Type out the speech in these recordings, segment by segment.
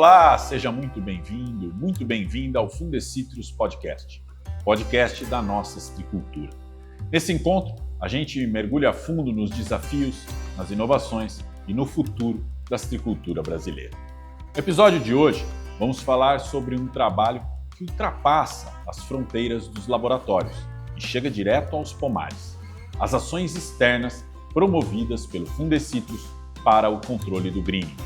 Olá, seja muito bem-vindo, muito bem-vinda ao Fundecitrus Podcast, podcast da nossa citricultura. Nesse encontro, a gente mergulha a fundo nos desafios, nas inovações e no futuro da citricultura brasileira. No episódio de hoje, vamos falar sobre um trabalho que ultrapassa as fronteiras dos laboratórios e chega direto aos pomares. As ações externas promovidas pelo Fundecitrus para o controle do greening.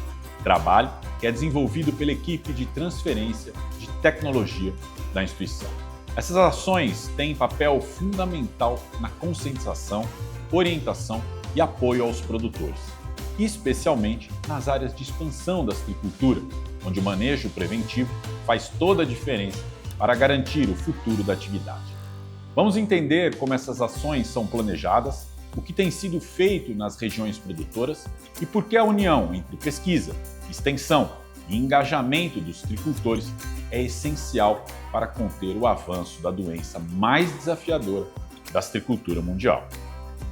Trabalho que é desenvolvido pela equipe de transferência de tecnologia da instituição. Essas ações têm papel fundamental na conscientização, orientação e apoio aos produtores, especialmente nas áreas de expansão da citricultura, onde o manejo preventivo faz toda a diferença para garantir o futuro da atividade. Vamos entender como essas ações são planejadas, o que tem sido feito nas regiões produtoras e por que a união entre pesquisa, extensão e engajamento dos citricultores é essencial para conter o avanço da doença mais desafiadora da citricultura mundial.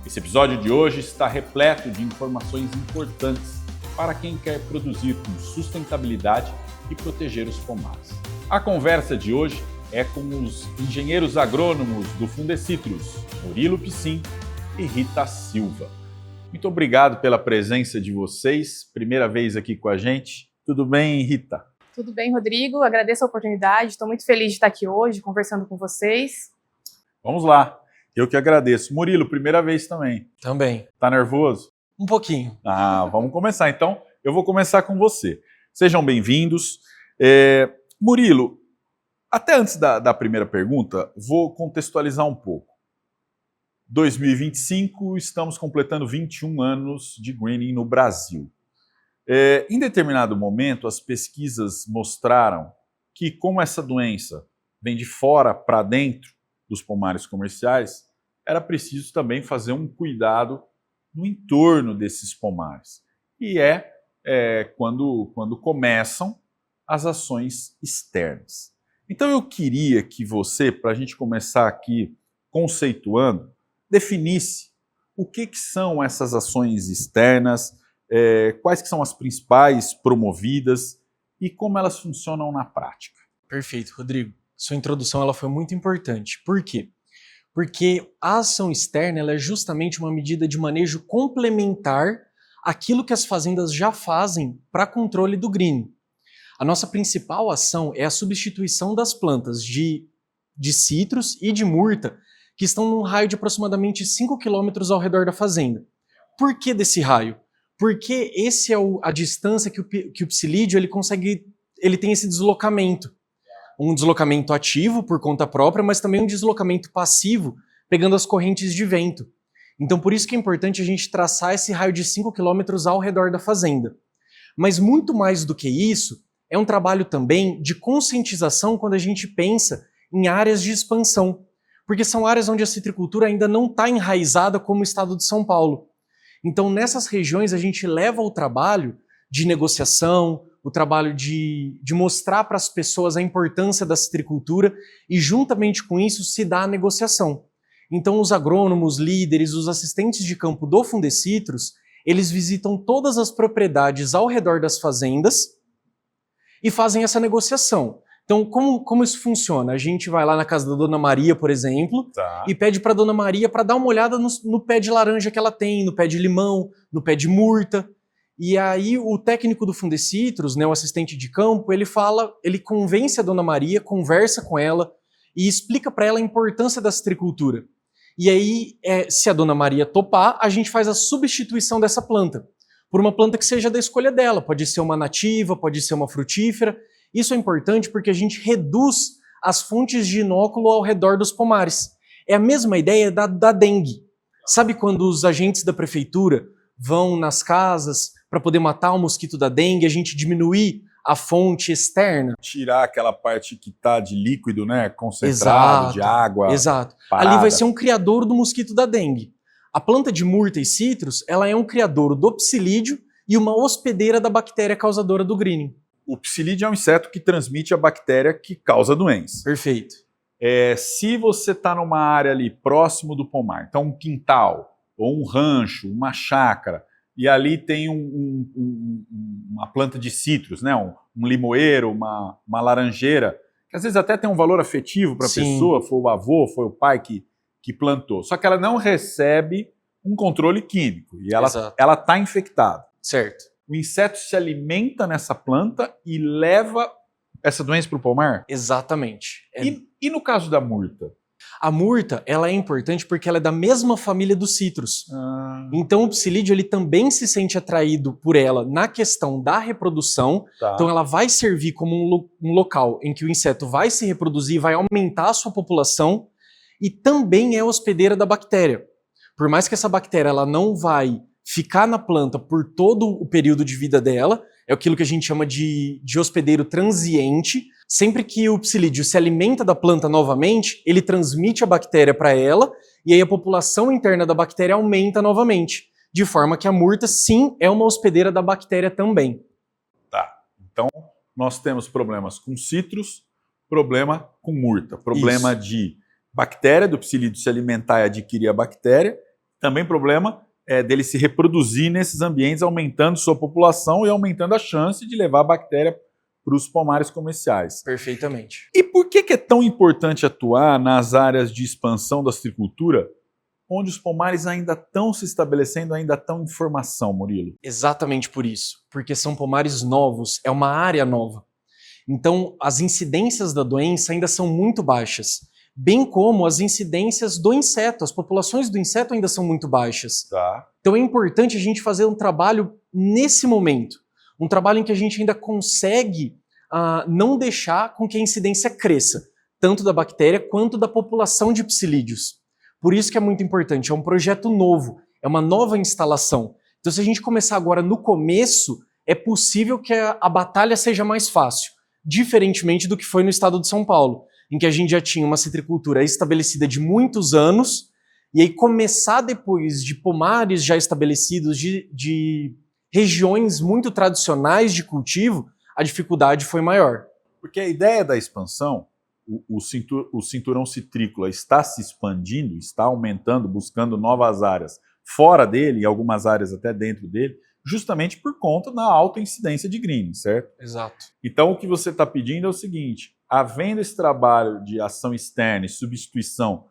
Esse episódio de hoje está repleto de informações importantes para quem quer produzir com sustentabilidade e proteger os pomares. A conversa de hoje é com os engenheiros agrônomos do Fundecitrus, Murilo Piscin e Rita Silva. Muito obrigado pela presença de vocês, primeira vez aqui com a gente. Tudo bem, Rita? Tudo bem, Rodrigo. Agradeço a oportunidade, estou muito feliz de estar aqui hoje, conversando com vocês. Vamos lá, eu que agradeço. Murilo, primeira vez também. Também. Tá nervoso? Um pouquinho. Vamos começar. Então, eu vou começar com você. Sejam bem-vindos. Murilo, até antes da primeira pergunta, vou contextualizar um pouco. 2025, estamos completando 21 anos de greening no Brasil. Em determinado momento, as pesquisas mostraram que, como essa doença vem de fora para dentro dos pomares comerciais, era preciso também fazer um cuidado no entorno desses pomares. E quando começam as ações externas. Então eu queria que você, para a gente começar aqui conceituando, definisse o que são essas ações externas, quais que são as principais promovidas e como elas funcionam na prática. Perfeito, Rodrigo. Sua introdução ela foi muito importante. Por quê? Porque a ação externa ela é justamente uma medida de manejo complementar àquilo que as fazendas já fazem para controle do greening. A nossa principal ação é a substituição das plantas de citros e de murta que estão num raio de aproximadamente 5 km ao redor da fazenda. Por que desse raio? Porque esse é a distância que o psilídeo ele tem esse deslocamento. Um deslocamento ativo por conta própria, mas também um deslocamento passivo, pegando as correntes de vento. Então por isso que é importante a gente traçar esse raio de 5 km ao redor da fazenda. Mas muito mais do que isso, é um trabalho também de conscientização quando a gente pensa em áreas de expansão. Porque são áreas onde a citricultura ainda não está enraizada como o estado de São Paulo. Então, nessas regiões, a gente leva o trabalho de negociação, o trabalho de mostrar para as pessoas a importância da citricultura e, juntamente com isso, se dá a negociação. Então, os agrônomos, líderes, os assistentes de campo do Fundecitrus, eles visitam todas as propriedades ao redor das fazendas e fazem essa negociação. Então, como isso funciona? A gente vai lá na casa da Dona Maria, por exemplo, e pede para a Dona Maria para dar uma olhada no pé de laranja que ela tem, no pé de limão, no pé de murta. E aí o técnico do Fundecitrus, né, o assistente de campo, ele convence a Dona Maria, conversa com ela e explica para ela a importância da citricultura. E aí, se a Dona Maria topar, a gente faz a substituição dessa planta por uma planta que seja da escolha dela. Pode ser uma nativa, pode ser uma frutífera. Isso é importante porque a gente reduz as fontes de inóculo ao redor dos pomares. É a mesma ideia da dengue. Sabe quando os agentes da prefeitura vão nas casas para poder matar o mosquito da dengue, a gente diminuir a fonte externa? Tirar aquela parte que está de líquido, né, concentrado, de água. Exato. Parada. Ali vai ser um criadouro do mosquito da dengue. A planta de murta e citros, ela é um criadouro do psilídeo e uma hospedeira da bactéria causadora do greening. O psilídeo é um inseto que transmite a bactéria que causa doença. Perfeito. Se você está numa área ali próximo do pomar, então um quintal, ou um rancho, uma chácara, e ali tem uma planta de citros, né? Um limoeiro, uma laranjeira, que às vezes até tem um valor afetivo para a pessoa, foi o avô, foi o pai que plantou. Só que ela não recebe um controle químico e ela está infectada. Certo. O inseto se alimenta nessa planta e leva essa doença para o pomar? Exatamente. E no caso da murta? A murta, ela é importante porque ela é da mesma família dos citros. Então o psilídeo ele também se sente atraído por ela na questão da reprodução. Tá. Então ela vai servir como um local em que o inseto vai se reproduzir, vai aumentar a sua população e também é hospedeira da bactéria. Por mais que essa bactéria ela não vai ficar na planta por todo o período de vida dela, é aquilo que a gente chama de hospedeiro transiente. Sempre que o psilídeo se alimenta da planta novamente, ele transmite a bactéria para ela e aí a população interna da bactéria aumenta novamente. De forma que a murta, sim, é uma hospedeira da bactéria também. Tá. Então, nós temos problemas com citros, problema com murta, problema de bactéria, do psilídeo se alimentar e adquirir a bactéria, também problema dele se reproduzir nesses ambientes, aumentando sua população e aumentando a chance de levar a bactéria para os pomares comerciais. Perfeitamente. E por que é tão importante atuar nas áreas de expansão da citricultura, onde os pomares ainda estão se estabelecendo, ainda estão em formação, Murilo? Exatamente por isso. Porque são pomares novos, é uma área nova. Então, as incidências da doença ainda são muito baixas. Bem como as incidências do inseto, as populações do inseto ainda são muito baixas. Tá. Então é importante a gente fazer um trabalho nesse momento, um trabalho em que a gente ainda consegue não deixar com que a incidência cresça, tanto da bactéria quanto da população de psilídeos. Por isso que é muito importante, é um projeto novo, é uma nova instalação. Então se a gente começar agora no começo, é possível que a batalha seja mais fácil, diferentemente do que foi no estado de São Paulo, em que a gente já tinha uma citricultura estabelecida de muitos anos, e aí começar depois de pomares já estabelecidos, de regiões muito tradicionais de cultivo, a dificuldade foi maior. Porque a ideia da expansão, o cinturão citrícola está se expandindo, está aumentando, buscando novas áreas fora dele, e algumas áreas até dentro dele, justamente por conta da alta incidência de greening, certo? Exato. Então o que você está pedindo é o seguinte: havendo esse trabalho de ação externa e substituição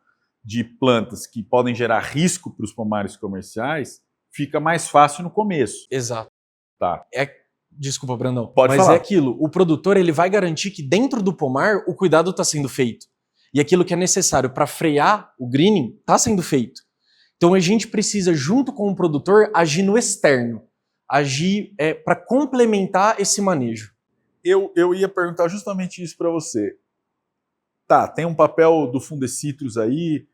de plantas que podem gerar risco para os pomares comerciais, fica mais fácil no começo. Exato. Tá. Desculpa, Brandão. Pode mas falar. É aquilo, o produtor ele vai garantir que dentro do pomar o cuidado está sendo feito. E aquilo que é necessário para frear o greening está sendo feito. Então a gente precisa, junto com o produtor, agir no externo. Agir para complementar esse manejo. Eu ia perguntar justamente isso para você. Tá, tem um papel do Fundecitrus aí,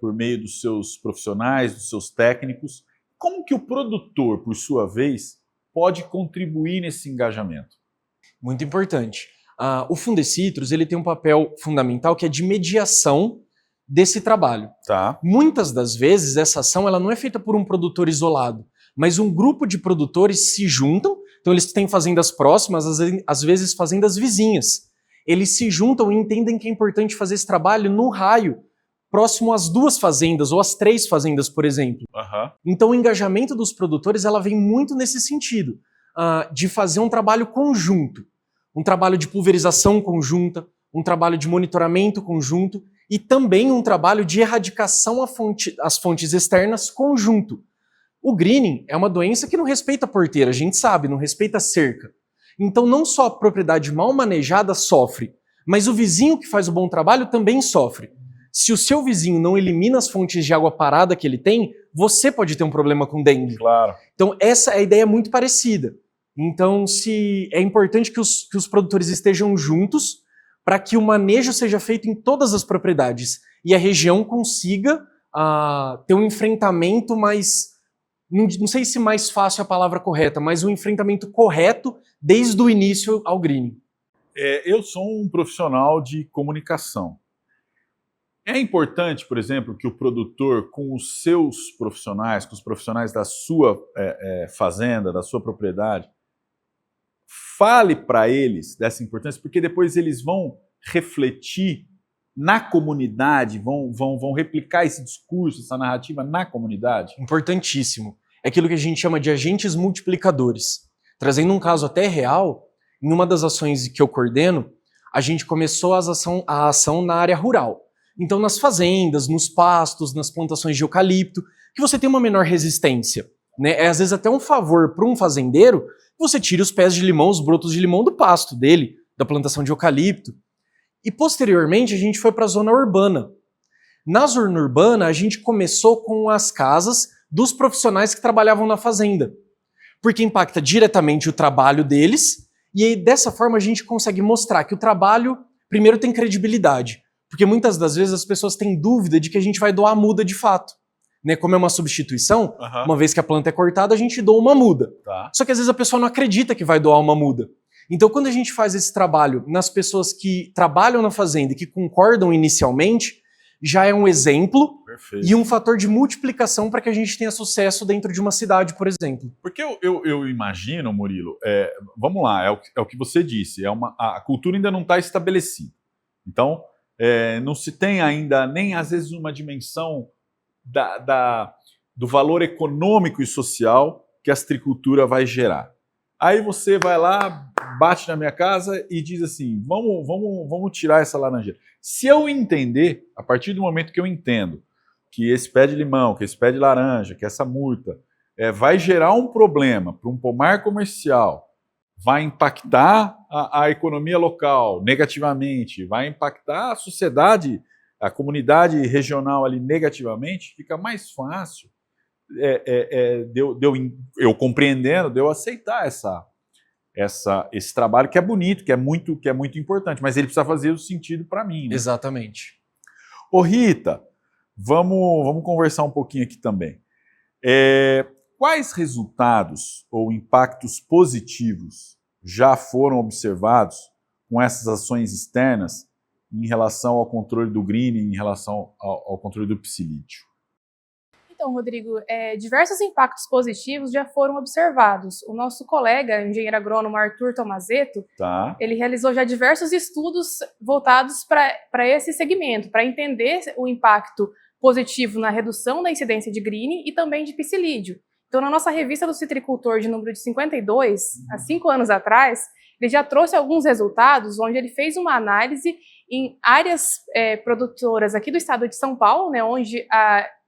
por meio dos seus profissionais, dos seus técnicos. Como que o produtor, por sua vez, pode contribuir nesse engajamento? Muito importante. O Fundecitrus ele tem um papel fundamental que é de mediação desse trabalho. Tá. Muitas das vezes essa ação ela não é feita por um produtor isolado, mas um grupo de produtores se juntam. Então eles têm fazendas próximas, às vezes fazendas vizinhas. Eles se juntam e entendem que é importante fazer esse trabalho no raio, próximo às 2 fazendas ou às 3 fazendas, por exemplo. Uhum. Então o engajamento dos produtores ela vem muito nesse sentido, de fazer um trabalho conjunto, um trabalho de pulverização conjunta, um trabalho de monitoramento conjunto e também um trabalho de erradicação às fontes externas conjunto. O greening é uma doença que não respeita a porteira, a gente sabe, não respeita a cerca. Então não só a propriedade mal manejada sofre, mas o vizinho que faz o bom trabalho também sofre. Se o seu vizinho não elimina as fontes de água parada que ele tem, você pode ter um problema com dengue. Claro. Então essa é a ideia muito parecida. Então é importante que os produtores estejam juntos para que o manejo seja feito em todas as propriedades e a região consiga ter um enfrentamento mais... Não sei se mais fácil é a palavra correta, mas um enfrentamento correto desde o início ao greening. Eu sou um profissional de comunicação. É importante, por exemplo, que o produtor, com os seus profissionais, com os profissionais da sua fazenda, da sua propriedade, fale para eles dessa importância, porque depois eles vão refletir na comunidade, vão replicar esse discurso, essa narrativa na comunidade. Importantíssimo. é aquilo que a gente chama de agentes multiplicadores. Trazendo um caso até real, em uma das ações que eu coordeno, a gente começou a ação na área rural. Então, nas fazendas, nos pastos, nas plantações de eucalipto, que você tem uma menor resistência. Né? É às vezes até um favor para um fazendeiro que você tire os pés de limão, os brotos de limão do pasto dele, da plantação de eucalipto. E posteriormente a gente foi para a zona urbana. Na zona urbana a gente começou com as casas dos profissionais que trabalhavam na fazenda, porque impacta diretamente o trabalho deles e aí, dessa forma a gente consegue mostrar que o trabalho primeiro tem credibilidade, porque muitas das vezes as pessoas têm dúvida de que a gente vai doar a muda de fato. Né? Como é uma substituição, uma vez que a planta é cortada, a gente doa uma muda. Tá. Só que às vezes a pessoa não acredita que vai doar uma muda. Então, quando a gente faz esse trabalho nas pessoas que trabalham na fazenda e que concordam inicialmente, já é um exemplo. Perfeito. E um fator de multiplicação para que a gente tenha sucesso dentro de uma cidade, por exemplo. Porque eu imagino, Murilo, vamos lá, é o que você disse, a cultura ainda não está estabelecida. Então, não se tem ainda nem, às vezes, uma dimensão do valor econômico e social que a astricultura vai gerar. Aí você vai lá, bate na minha casa e diz assim, vamos tirar essa laranjeira. Se eu entender, a partir do momento que eu entendo que esse pé de limão, que esse pé de laranja, que essa murta vai gerar um problema para um pomar comercial, vai impactar a economia local negativamente, vai impactar a sociedade, a comunidade regional ali negativamente, fica mais fácil eu compreendendo, de eu aceitar esse trabalho que é bonito, que é muito importante, mas ele precisa fazer o sentido para mim. Né? Exatamente. Ô Rita, vamos conversar um pouquinho aqui também. Quais resultados ou impactos positivos já foram observados com essas ações externas em relação ao controle do greening, em relação ao controle do psilídeo? Então, Rodrigo, diversos impactos positivos já foram observados. O nosso colega, engenheiro agrônomo Arthur Tomazetto, ele realizou já diversos estudos voltados para esse segmento, para entender o impacto positivo na redução da incidência de greening e também de psilídeo. Então, na nossa revista do citricultor de número de 52, há 5 anos atrás, ele já trouxe alguns resultados onde ele fez uma análise em áreas produtoras aqui do estado de São Paulo, né, onde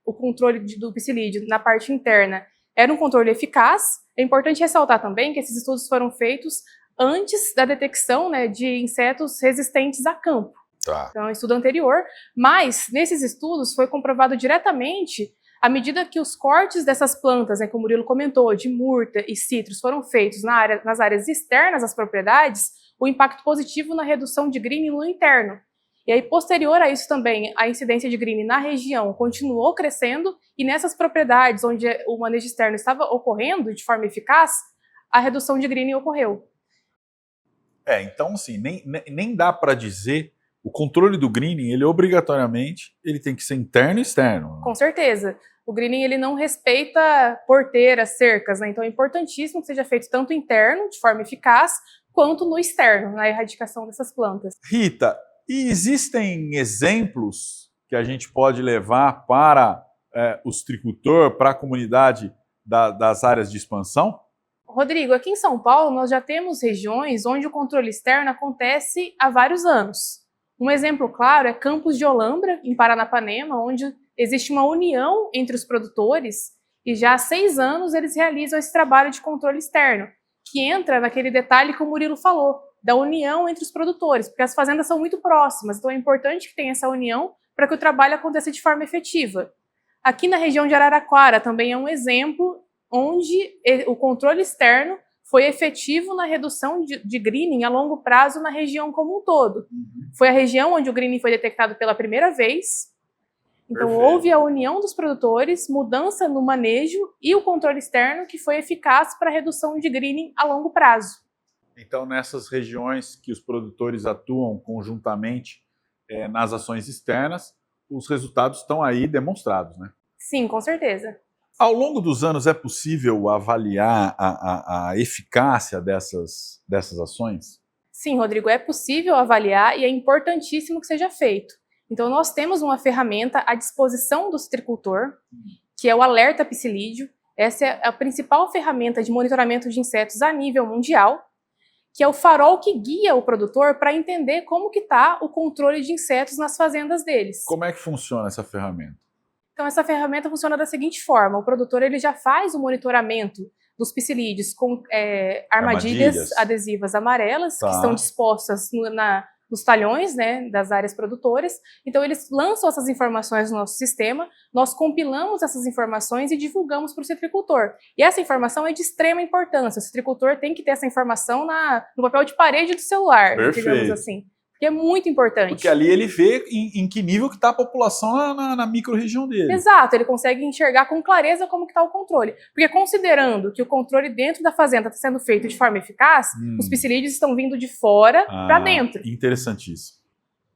o controle do psilídeo na parte interna era um controle eficaz. É importante ressaltar também que esses estudos foram feitos antes da detecção, né, de insetos resistentes a campo. Tá. Então, é um estudo anterior, mas nesses estudos foi comprovado diretamente, à medida que os cortes dessas plantas, né, que o Murilo comentou, de murta e citros, foram feitos nas áreas externas às propriedades, o impacto positivo na redução de greening no interno. E aí, posterior a isso também, a incidência de greening na região continuou crescendo e nessas propriedades onde o manejo externo estava ocorrendo de forma eficaz, a redução de greening ocorreu. Então, assim, nem dá para dizer o controle do greening, ele obrigatoriamente ele tem que ser interno e externo. Com certeza. O greening ele não respeita porteiras, cercas, né? Então é importantíssimo que seja feito tanto interno, de forma eficaz, quanto no externo, na erradicação dessas plantas. Rita, e existem exemplos que a gente pode levar para o citricultor, para a comunidade das áreas de expansão? Rodrigo, aqui em São Paulo nós já temos regiões onde o controle externo acontece há vários anos. Um exemplo claro é Campos de Olambra, em Paranapanema, onde existe uma união entre os produtores e já há 6 anos eles realizam esse trabalho de controle externo, que entra naquele detalhe que o Murilo falou, da união entre os produtores, porque as fazendas são muito próximas, então é importante que tenha essa união para que o trabalho aconteça de forma efetiva. Aqui na região de Araraquara também é um exemplo onde o controle externo foi efetivo na redução de greening a longo prazo na região como um todo. Foi a região onde o greening foi detectado pela primeira vez. Então, Perfeito. houve a união dos produtores, mudança no manejo e o controle externo que foi eficaz para a redução de greening a longo prazo. Então, nessas regiões que os produtores atuam conjuntamente nas ações externas, os resultados estão aí demonstrados, né? Sim, com certeza. Ao longo dos anos, é possível avaliar a eficácia dessas ações? Sim, Rodrigo, é possível avaliar e é importantíssimo que seja feito. Então, nós temos uma ferramenta à disposição do citricultor, que é o alerta psilídeo. Essa é a principal ferramenta de monitoramento de insetos a nível mundial, que é o farol que guia o produtor para entender como que está o controle de insetos nas fazendas deles. Como é que funciona essa ferramenta? Então, essa ferramenta funciona da seguinte forma: o produtor ele já faz o monitoramento dos psilídeos com armadilhas adesivas amarelas, que estão dispostas nos talhões, né, das áreas produtoras. Então, eles lançam essas informações no nosso sistema, nós compilamos essas informações e divulgamos para o citricultor. E essa informação é de extrema importância. O citricultor tem que ter essa informação no papel de parede do celular, digamos assim. Que é muito importante. Porque ali ele vê em que nível que está a população na micro-região dele. Exato, ele consegue enxergar com clareza como que está o controle. Porque considerando que o controle dentro da fazenda está sendo feito de forma eficaz, os psilídeos estão vindo de fora para dentro. Interessantíssimo.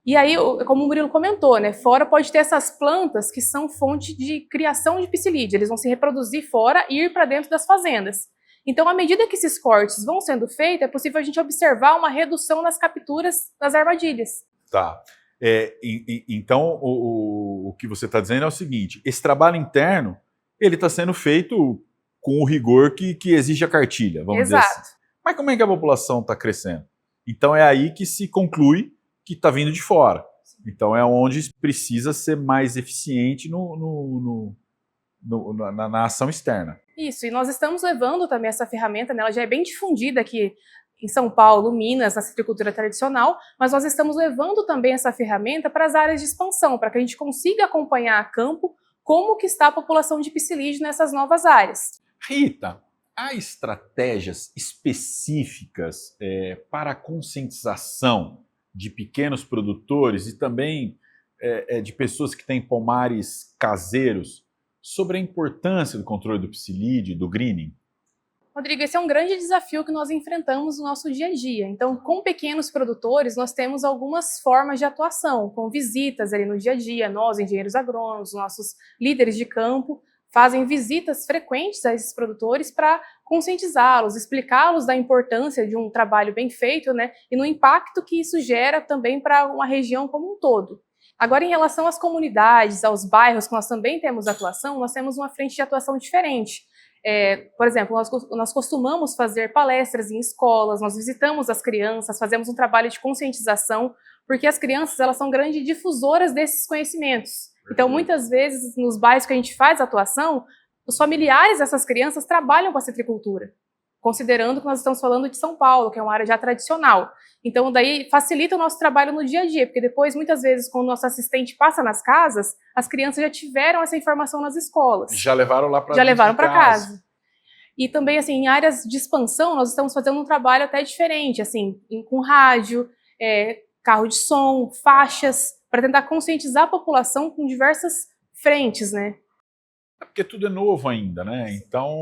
E aí, como o Murilo comentou, né, fora pode ter essas plantas que são fonte de criação de psilídeo. Eles vão se reproduzir fora e ir para dentro das fazendas. Então, à medida que esses cortes vão sendo feitos, é possível a gente observar uma redução nas capturas das armadilhas. Tá. Então, o que você está dizendo é o seguinte: esse trabalho interno, ele está sendo feito com o rigor que exige a cartilha, vamos dizer assim. Mas como é que a população está crescendo? Então, é aí que se conclui que está vindo de fora. Então, é onde precisa ser mais eficiente na ação externa. Isso, e nós estamos levando também essa ferramenta, né, ela já é bem difundida aqui em São Paulo, Minas, na citricultura tradicional, mas nós estamos levando também essa ferramenta para as áreas de expansão, para que a gente consiga acompanhar a campo como que está a população de psilídeo nessas novas áreas. Rita, há estratégias específicas para a conscientização de pequenos produtores e também de pessoas que têm pomares caseiros sobre a importância do controle do psilídeo e do greening? Rodrigo, esse é um grande desafio que nós enfrentamos no nosso dia a dia. Então, com pequenos produtores, nós temos algumas formas de atuação, com visitas ali no dia a dia. Nós, engenheiros agrônomos, nossos líderes de campo, fazem visitas frequentes a esses produtores para conscientizá-los, explicá-los da importância de um trabalho bem feito, né, e no impacto que isso gera também para uma região como um todo. Agora, em relação às comunidades, aos bairros que nós também temos atuação, nós temos uma frente de atuação diferente. Por exemplo, nós costumamos fazer palestras em escolas, nós visitamos as crianças, fazemos um trabalho de conscientização, porque as crianças elas são grandes difusoras desses conhecimentos. Então, muitas vezes, nos bairros que a gente faz atuação, os familiares dessas crianças trabalham com a citricultura, considerando que nós estamos falando de São Paulo, que é uma área já tradicional. Então, daí facilita o nosso trabalho no dia a dia, porque depois, muitas vezes, quando o nosso assistente passa nas casas, as crianças já tiveram essa informação nas escolas. Já levaram lá para Já levaram para casa. E também, assim, em áreas de expansão, nós estamos fazendo um trabalho até diferente, assim, com rádio, carro de som, faixas, para tentar conscientizar a população com diversas frentes, né? Porque tudo é novo ainda, né? Então,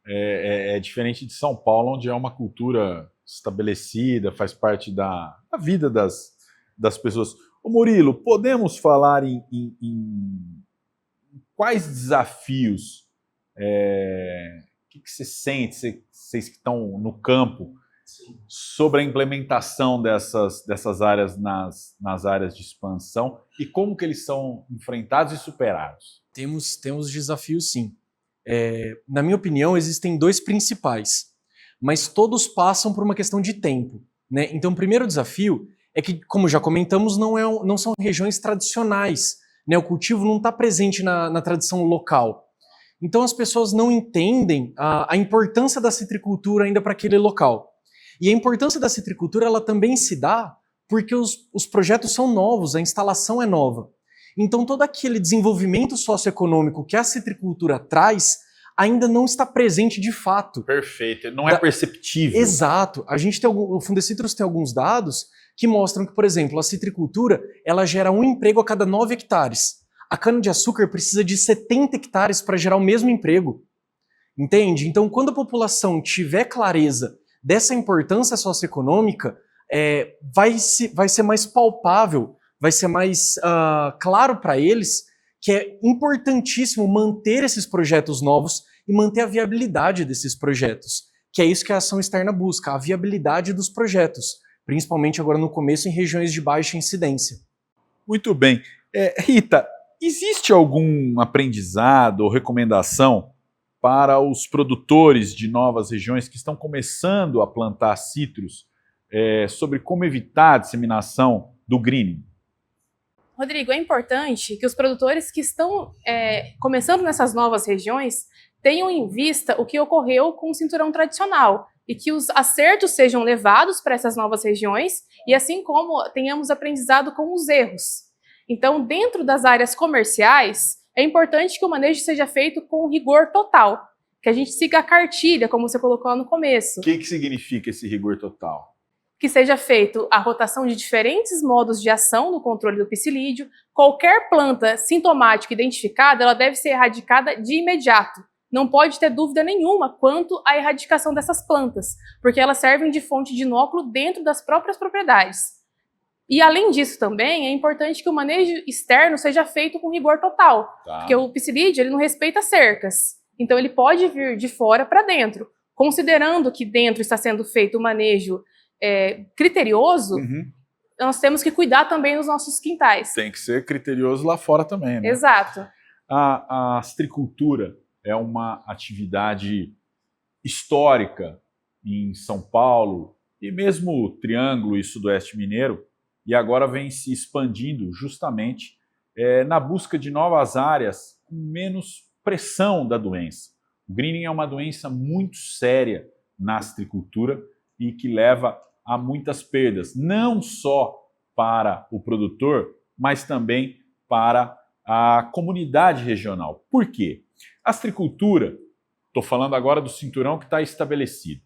é diferente de São Paulo, onde é uma cultura estabelecida, faz parte da vida das pessoas. Ô Murilo, podemos falar em quais desafios que você sente, vocês que estão no campo, sobre a implementação dessas áreas nas áreas de expansão e como que eles são enfrentados e superados? Temos desafios, sim. Na minha opinião, existem dois principais, mas todos passam por uma questão de tempo, né? Então, o primeiro desafio é que, como já comentamos, não são regiões tradicionais, né? O cultivo não está presente na tradição local. Então, as pessoas não entendem a importância da citricultura ainda para aquele local. E a importância da citricultura ela também se dá porque os projetos são novos, a instalação é nova. Então, todo aquele desenvolvimento socioeconômico que a citricultura traz ainda não está presente de fato. Perfeito, não é perceptível. Exato. O Fundecitrus tem alguns dados que mostram que, por exemplo, a citricultura ela gera um emprego a cada 9 hectares. A cana-de-açúcar precisa de 70 hectares para gerar o mesmo emprego. Entende? Então, quando a população tiver clareza dessa importância socioeconômica, vai ser mais palpável, vai ser mais claro para eles que é importantíssimo manter esses projetos novos e manter a viabilidade desses projetos, que é isso que a ação externa busca, a viabilidade dos projetos, principalmente agora no começo em regiões de baixa incidência. Muito bem. Rita, existe algum aprendizado ou recomendação para os produtores de novas regiões que estão começando a plantar citros sobre como evitar a disseminação do greening? Rodrigo, é importante que os produtores que estão começando nessas novas regiões tenham em vista o que ocorreu com o cinturão tradicional e que os acertos sejam levados para essas novas regiões e assim como tenhamos aprendizado com os erros. Então, dentro das áreas comerciais, é importante que o manejo seja feito com rigor total, que a gente siga a cartilha, como você colocou lá no começo. O que significa esse rigor total? Que seja feito a rotação de diferentes modos de ação no controle do psilídeo. Qualquer planta sintomática identificada, ela deve ser erradicada de imediato. Não pode ter dúvida nenhuma quanto à erradicação dessas plantas, porque elas servem de fonte de inóculo dentro das próprias propriedades. E além disso também, é importante que o manejo externo seja feito com rigor total, porque o psilídeo ele não respeita cercas. Então ele pode vir de fora para dentro. Considerando que dentro está sendo feito o manejo criterioso, nós temos que cuidar também dos nossos quintais. Tem que ser criterioso lá fora também, né? Exato. A citricultura é uma atividade histórica em São Paulo e mesmo o Triângulo e Sudoeste Mineiro, e agora vem se expandindo justamente na busca de novas áreas com menos pressão da doença. O greening é uma doença muito séria na citricultura e que leva a muitas perdas, não só para o produtor, mas também para a comunidade regional. Por quê? A citricultura, estou falando agora do cinturão que está estabelecido,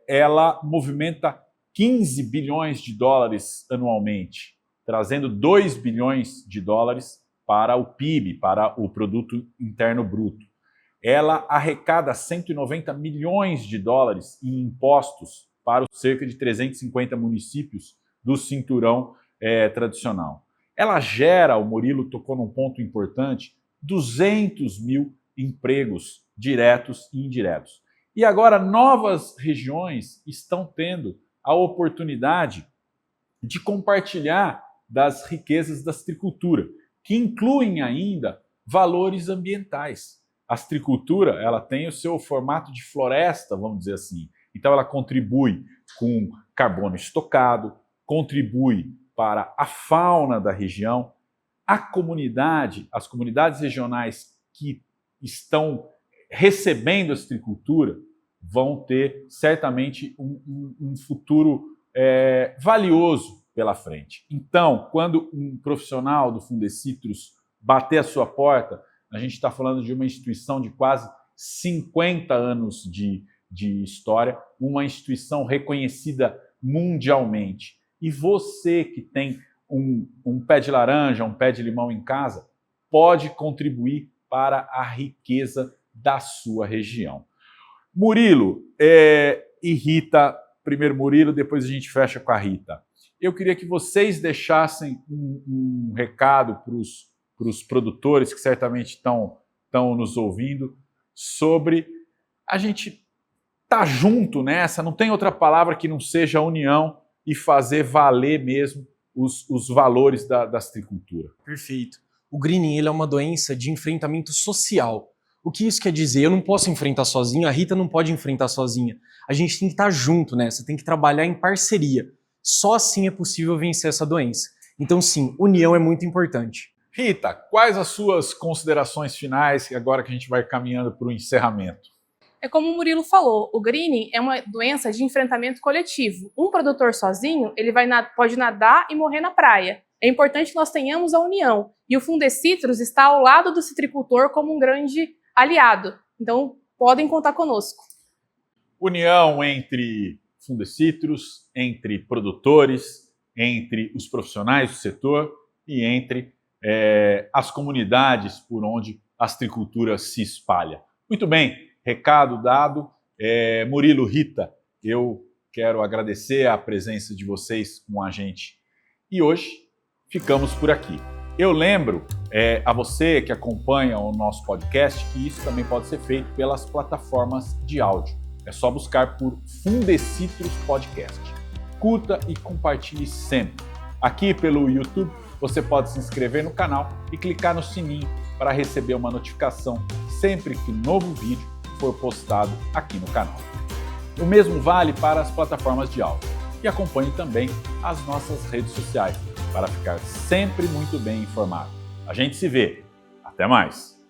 ela movimenta 15 bilhões de dólares anualmente, trazendo 2 bilhões de dólares para o PIB, para o Produto Interno Bruto. Ela arrecada 190 milhões de dólares em impostos para os cerca de 350 municípios do cinturão tradicional. Ela gera, o Murilo tocou num ponto importante, 200 mil empregos diretos e indiretos. E agora novas regiões estão tendo a oportunidade de compartilhar das riquezas da citricultura, que incluem ainda valores ambientais. A citricultura, ela tem o seu formato de floresta, vamos dizer assim. Então ela contribui com carbono estocado, contribui para a fauna da região. A comunidade, as comunidades regionais que estão recebendo a citricultura vão ter certamente um futuro valioso pela frente. Então, quando um profissional do Fundecitrus bater a sua porta, a gente está falando de uma instituição de quase 50 anos de história, uma instituição reconhecida mundialmente. E você que tem um pé de laranja, um pé de limão em casa, pode contribuir para a riqueza da sua região. Murilo e Rita, primeiro Murilo, depois a gente fecha com a Rita. Eu queria que vocês deixassem um recado para os produtores que certamente estão nos ouvindo sobre a gente estar junto nessa, não tem outra palavra que não seja união e fazer valer mesmo os valores da citricultura. Perfeito. O greening ele é uma doença de enfrentamento social. O que isso quer dizer? Eu não posso enfrentar sozinho, a Rita não pode enfrentar sozinha. A gente tem que estar junto nessa, tem que trabalhar em parceria. Só assim é possível vencer essa doença. Então sim, união é muito importante. Rita, quais as suas considerações finais agora que a gente vai caminhando para o encerramento? É como o Murilo falou, o greening é uma doença de enfrentamento coletivo. Um produtor sozinho, ele pode nadar e morrer na praia. É importante que nós tenhamos a união. E o Fundecitrus está ao lado do citricultor como um grande aliado. Então, podem contar conosco. União entre Fundecitrus, entre produtores, entre os profissionais do setor e entre as comunidades por onde a citricultura se espalha. Muito bem, recado dado. Murilo, Rita, eu quero agradecer a presença de vocês com a gente. E hoje ficamos por aqui. Eu lembro a você que acompanha o nosso podcast que isso também pode ser feito pelas plataformas de áudio. É só buscar por Fundecitrus Podcast. Curta e compartilhe sempre. Aqui pelo YouTube, você pode se inscrever no canal e clicar no sininho para receber uma notificação sempre que um novo vídeo for postado aqui no canal. O mesmo vale para as plataformas de áudio. E acompanhe também as nossas redes sociais para ficar sempre muito bem informado. A gente se vê. Até mais!